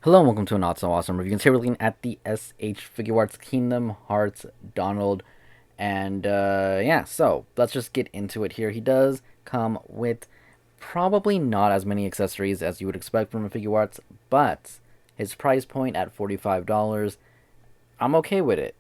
Hello and welcome to a not so awesome review. Today we're looking at the S.H Figuarts Kingdom Hearts Donald, and yeah, so let's just get into it here. He does come with probably not as many accessories as you would expect from a Figuarts, but his price point at $45, I'm okay with it.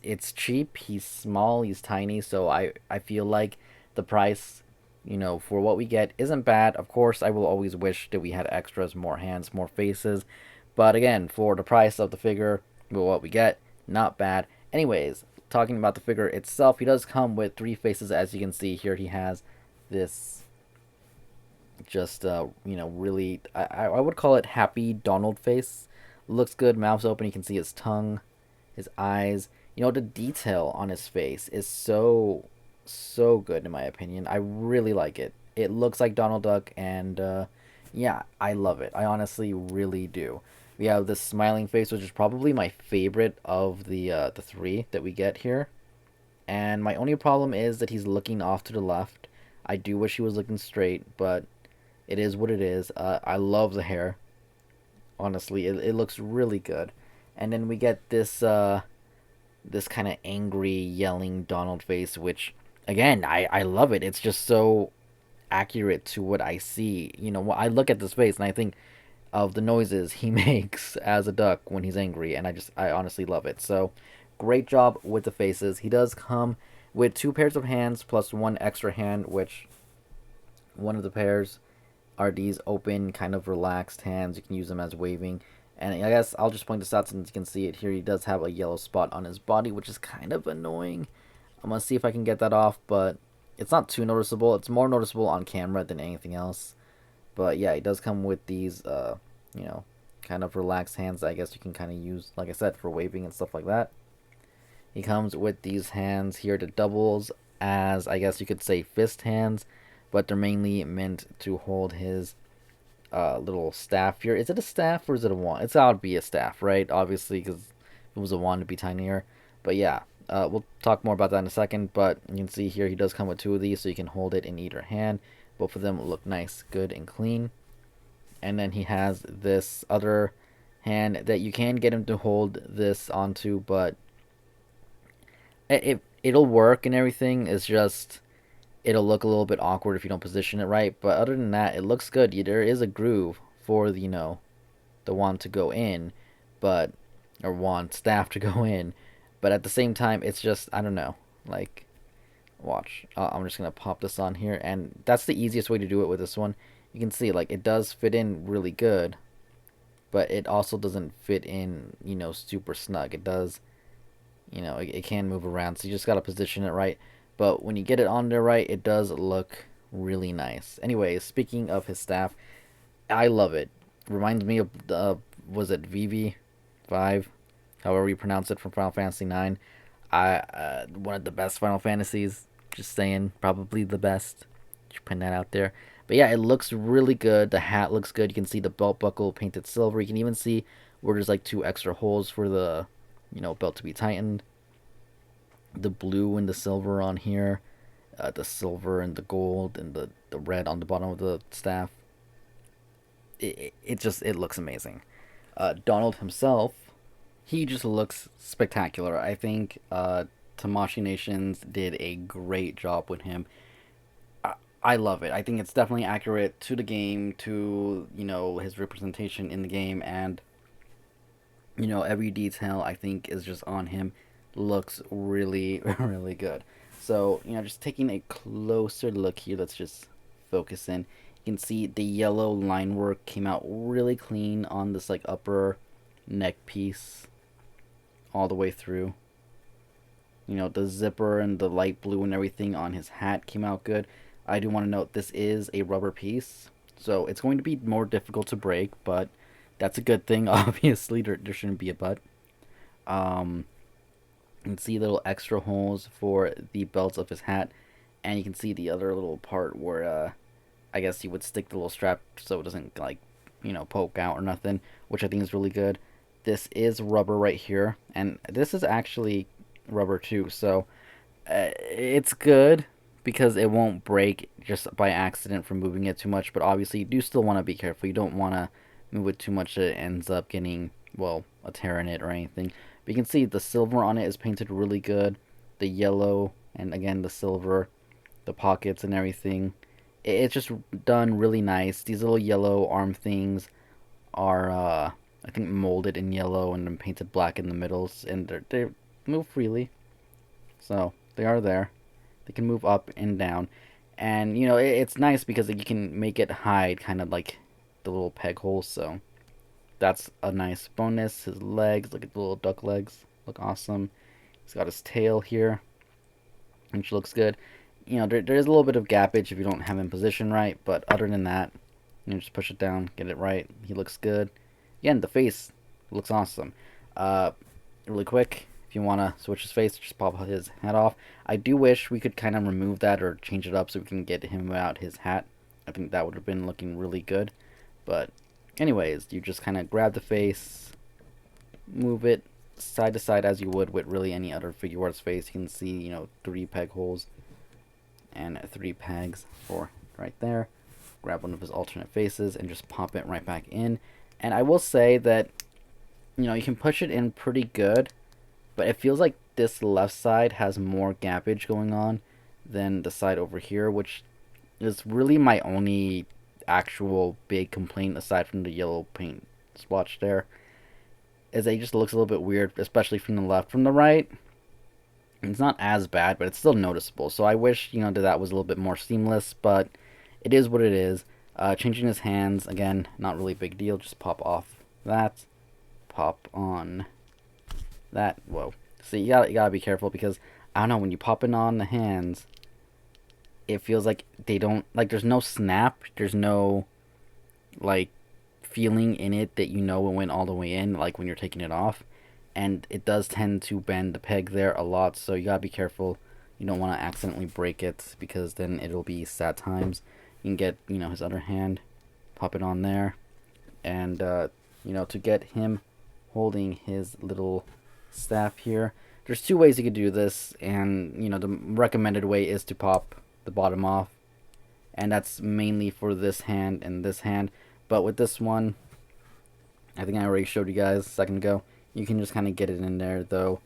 It's cheap. He's small. He's tiny. So I feel like the price, for what we get isn't bad. Of course, I will always wish that we had extras, more hands, more faces. But again, for the price of the figure, well, what we get, not bad. Anyways, talking about the figure itself, he does come with three faces, as you can see here. He has this just really I would call it happy Donald face. Looks good, mouth's open, you can see his tongue, his eyes. The detail on his face is so good in my opinion. I really like it. It looks like Donald Duck, and yeah, I love it. I honestly really do. We have this smiling face, which is probably my favorite of the three that we get here. And my only problem is that he's looking off to the left. I do wish he was looking straight, but it is what it is. I love the hair. Honestly, it looks really good. And then we get this kind of angry, yelling Donald face, which again, I love it. It's just so accurate to what I see. I look at this face and I think of the noises he makes as a duck when he's angry, and I honestly love it. So, great job with the faces. He does come with two pairs of hands plus one extra hand, which one of the pairs are these open, kind of relaxed hands. You can use them as waving. And I guess I'll just point this out since you can see it here. He does have a yellow spot on his body, which is kind of annoying. I'm going to see if I can get that off, but it's not too noticeable. It's more noticeable on camera than anything else. But yeah, he does come with these, you know, kind of relaxed hands that I guess you can kind of use, like I said, for waving and stuff like that. He comes with these hands here that doubles as, I guess you could say, fist hands, but they're mainly meant to hold his little staff here. Is it a staff or is it a wand? It's got to be a staff, right? Obviously, because if it was a wand, it'd be tinier. But yeah, we'll talk more about that in a second. But you can see here he does come with two of these, so you can hold it in either hand. Both of them look nice, good, and clean. And then he has this other hand that you can get him to hold this onto, but it'll work and everything. It's just it'll look a little bit awkward if you don't position it right. But other than that, it looks good. There is a groove for the wand to go in, but or wand staff to go in. But at the same time, it's just I don't know. Like, watch. I'm just gonna pop this on here, and that's the easiest way to do it with this one. You can see like it does fit in really good, but it also doesn't fit in super snug. It does it can move around, so you just gotta position it right. But when you get it on there right, it does look really nice. Anyways, speaking of his staff, I love it. Reminds me of was it VV5, however you pronounce it, from Final Fantasy 9. One of the best Final Fantasies. Just saying, probably the best. Just putting that out there. But yeah, it looks really good. The hat looks good. You can see the belt buckle painted silver. You can even see where there's like two extra holes for the belt to be tightened. The blue and the silver on here, the silver and the gold and the red on the bottom of the staff. It looks amazing. Donald himself, he just looks spectacular. I think Tamashii Nations did a great job with him. I love it. I think it's definitely accurate to the game, to his representation in the game, and every detail I think is just on him. Looks really really good. So just taking a closer look here. Let's just focus in. You can see the yellow line work came out really clean on this like upper neck piece all the way through. The zipper and the light blue and everything on his hat came out good. I do want to note this is a rubber piece, so it's going to be more difficult to break, but that's a good thing. Obviously, there shouldn't be a but. Um, you can see little extra holes for the belts of his hat, and you can see the other little part where I guess you would stick the little strap so it doesn't like poke out or nothing, which I think is really good. This is rubber right here, and this is actually rubber too, so it's good because it won't break just by accident from moving it too much. But obviously, you do still want to be careful. You don't want to move it too much, it ends up getting, well, a tear in it or anything. But you can see the silver on it is painted really good. The yellow, and again the silver, the pockets and everything. It's just done really nice. These little yellow arm things are, I think, molded in yellow and then painted black in the middles, and they move freely. So they are there. They can move up and down, and it's nice because you can make it hide kind of like the little peg holes. So that's a nice bonus. His legs, look at the little duck legs, look awesome. He's got his tail here, which looks good. There is a little bit of gappage if you don't have him positioned right, but other than that, just push it down, get it right. He looks good. Again, the face looks awesome. Really quick, if you want to switch his face, just pop his hat off. I do wish we could kind of remove that or change it up so we can get him without his hat. I think that would have been looking really good. But anyways, you just kind of grab the face, move it side to side as you would with really any other Figuarts face. You can see, 3 peg holes and 3 pegs for right there. Grab one of his alternate faces and just pop it right back in. And I will say that, you can push it in pretty good, but it feels like this left side has more gappage going on than the side over here, which is really my only actual big complaint aside from the yellow paint splotch there, is that it just looks a little bit weird, especially from the left. From the right, it's not as bad, but it's still noticeable. So I wish, that was a little bit more seamless, but it is what it is. Changing his hands, again, not really a big deal. Just pop off that, pop on that. Whoa. See, you gotta be careful because, I don't know, when you pop it on the hands, it feels like they don't, like, there's no snap, there's no, like, feeling in it that it went all the way in, like when you're taking it off. And it does tend to bend the peg there a lot, so you gotta be careful. You don't want to accidentally break it, because then it'll be sad times. You can get, his other hand, pop it on there, and, to get him holding his little staff here, there's 2 ways you could do this, and, the recommended way is to pop the bottom off, and that's mainly for this hand and this hand. But with this one, I think I already showed you guys a second ago, you can just kind of get it in there, though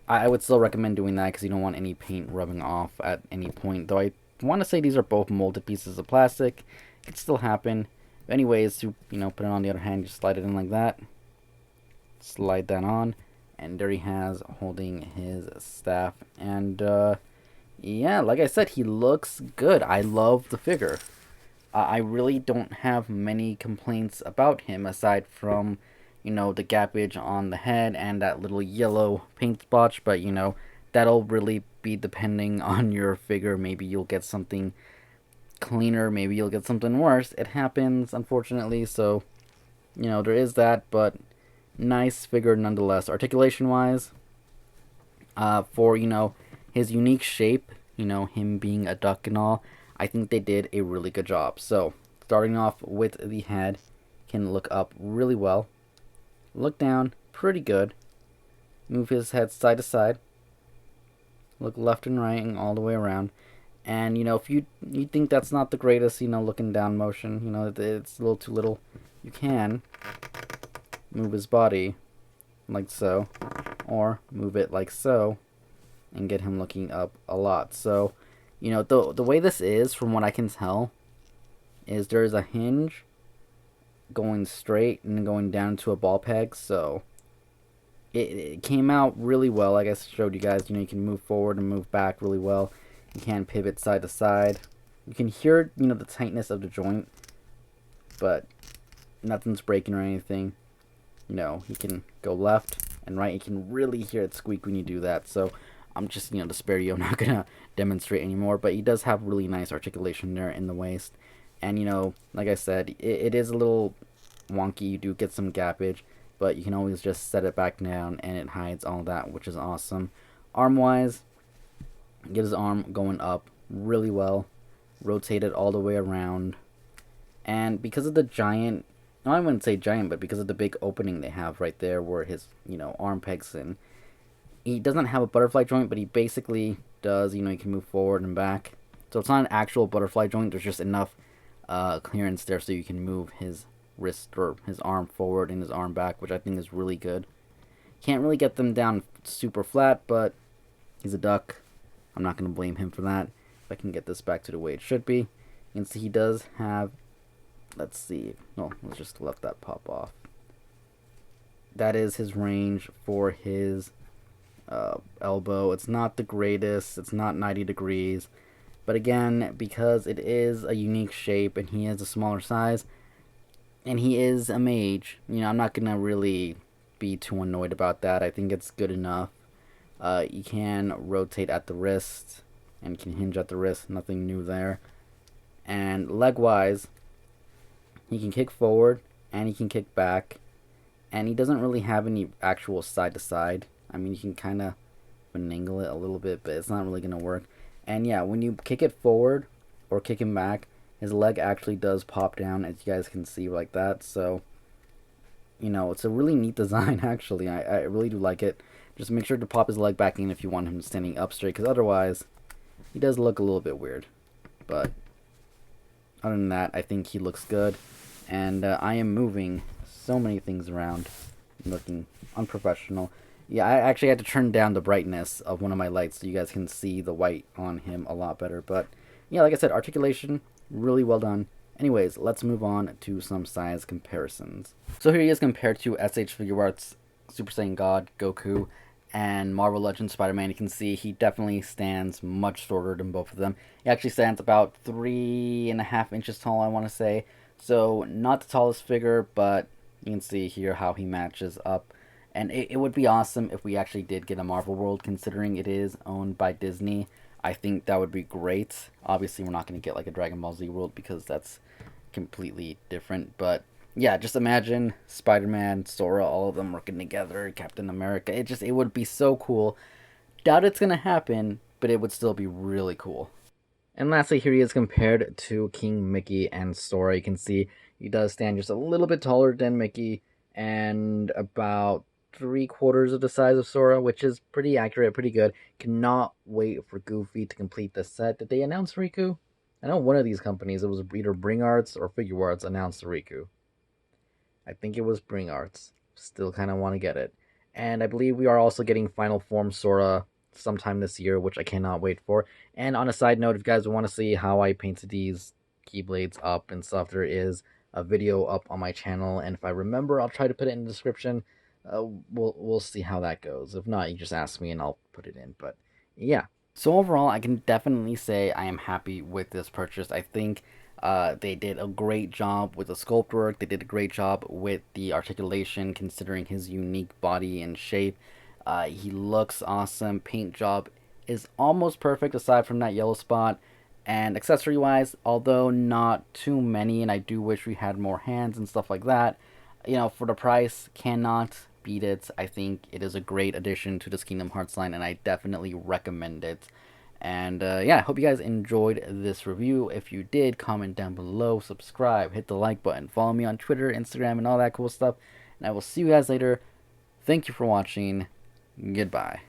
I would still recommend doing that because you don't want any paint rubbing off at any point. Though I want to say these are both molded pieces of plastic. It could still happen. But anyways, to put it on the other hand, just slide it in like that. Slide that on, and there he has holding his staff. And yeah, like I said, he looks good. I love the figure. I really don't have many complaints about him aside from, the gappage on the head and that little yellow paint splotch. But, that'll really be depending on your figure. Maybe you'll get something cleaner. Maybe you'll get something worse. It happens, unfortunately. So, there is that. But nice figure nonetheless. Articulation-wise, for, his unique shape, him being a duck and all, I think they did a really good job. So, starting off with the head, can look up really well. Look down, pretty good. Move his head side to side. Look left and right and all the way around. And, if you think that's not the greatest, looking down motion, it's a little too little, you can move his body like so, or move it like so, and get him looking up a lot. So, the way this is, from what I can tell, is there's a hinge going straight and going down to a ball peg. So it came out really well. Like I showed you guys, you can move forward and move back really well. You can pivot side to side. You can hear, the tightness of the joint, but nothing's breaking or anything. He can go left and right. You can really hear it squeak when you do that. So I'm just, to spare you, I'm not going to demonstrate anymore. But he does have really nice articulation there in the waist. And, like I said, it is a little wonky. You do get some gappage, but you can always just set it back down and it hides all that, which is awesome. Arm-wise, get his arm going up really well. Rotate it all the way around. And because of the giant, no, I wouldn't say giant, but because of the big opening they have right there where his, arm pegs in, he doesn't have a butterfly joint, but he basically does. He can move forward and back. So it's not an actual butterfly joint. There's just enough clearance there so you can move his wrist or his arm forward and his arm back, which I think is really good. Can't really get them down super flat, but he's a duck. I'm not going to blame him for that. If I can get this back to the way it should be. You can see he does have, let's see, no, let's just let that pop off. That is his range for his elbow. It's not the greatest. It's not 90 degrees. But again, because it is a unique shape and he is a smaller size, and he is a mage, I'm not going to really be too annoyed about that. I think it's good enough. You can rotate at the wrist and can hinge at the wrist. Nothing new there. And leg-wise, he can kick forward and he can kick back. And he doesn't really have any actual side-to-side. I mean, you can kind of finagle it a little bit, but it's not really going to work. And yeah, when you kick it forward or kick him back, his leg actually does pop down, as you guys can see, like that. So, it's a really neat design, actually. I really do like it. Just make sure to pop his leg back in if you want him standing up straight, because otherwise, he does look a little bit weird. But other than that, I think he looks good. And I am moving so many things around, looking unprofessional. Yeah, I actually had to turn down the brightness of one of my lights so you guys can see the white on him a lot better. But yeah, like I said, articulation, really well done. Anyways, let's move on to some size comparisons. So here he is compared to S.H Figuarts, Super Saiyan God, Goku, and Marvel Legends Spider-Man. You can see he definitely stands much shorter than both of them. He actually stands about 3.5 inches tall, I want to say. So not the tallest figure, but you can see here how he matches up. And it would be awesome if we actually did get a Marvel World, considering it is owned by Disney. I think that would be great. Obviously, we're not going to get like a Dragon Ball Z World because that's completely different. But yeah, just imagine Spider-Man, Sora, all of them working together, Captain America. It would be so cool. Doubt it's going to happen, but it would still be really cool. And lastly, here he is compared to King Mickey and Sora. You can see he does stand just a little bit taller than Mickey and about 3/4 of the size of Sora, which is pretty accurate, pretty good. Cannot wait for Goofy to complete the set. Did they announce Riku? I know one of these companies, it was either Bring Arts or Figuarts, announced Riku. I think it was Bring Arts. Still kind of want to get it. And I believe we are also getting Final Form Sora sometime this year, which I cannot wait for. And on a side note, if you guys want to see how I painted these Keyblades up and stuff, there is a video up on my channel. And if I remember, I'll try to put it in the description. We'll see how that goes. If not, you just ask me and I'll put it in. But yeah. So overall, I can definitely say I am happy with this purchase. I think they did a great job with the sculpt work. They did a great job with the articulation, considering his unique body and shape. He looks awesome. Paint job is almost perfect aside from that yellow spot. And accessory-wise, although not too many, and I do wish we had more hands and stuff like that, for the price, cannot beat it. I think it is a great addition to this Kingdom Hearts line, and I definitely recommend it. And yeah, I hope you guys enjoyed this review. If you did, comment down below, subscribe, hit the like button, follow me on Twitter, Instagram, and all that cool stuff. And I will see you guys later. Thank you for watching. Goodbye.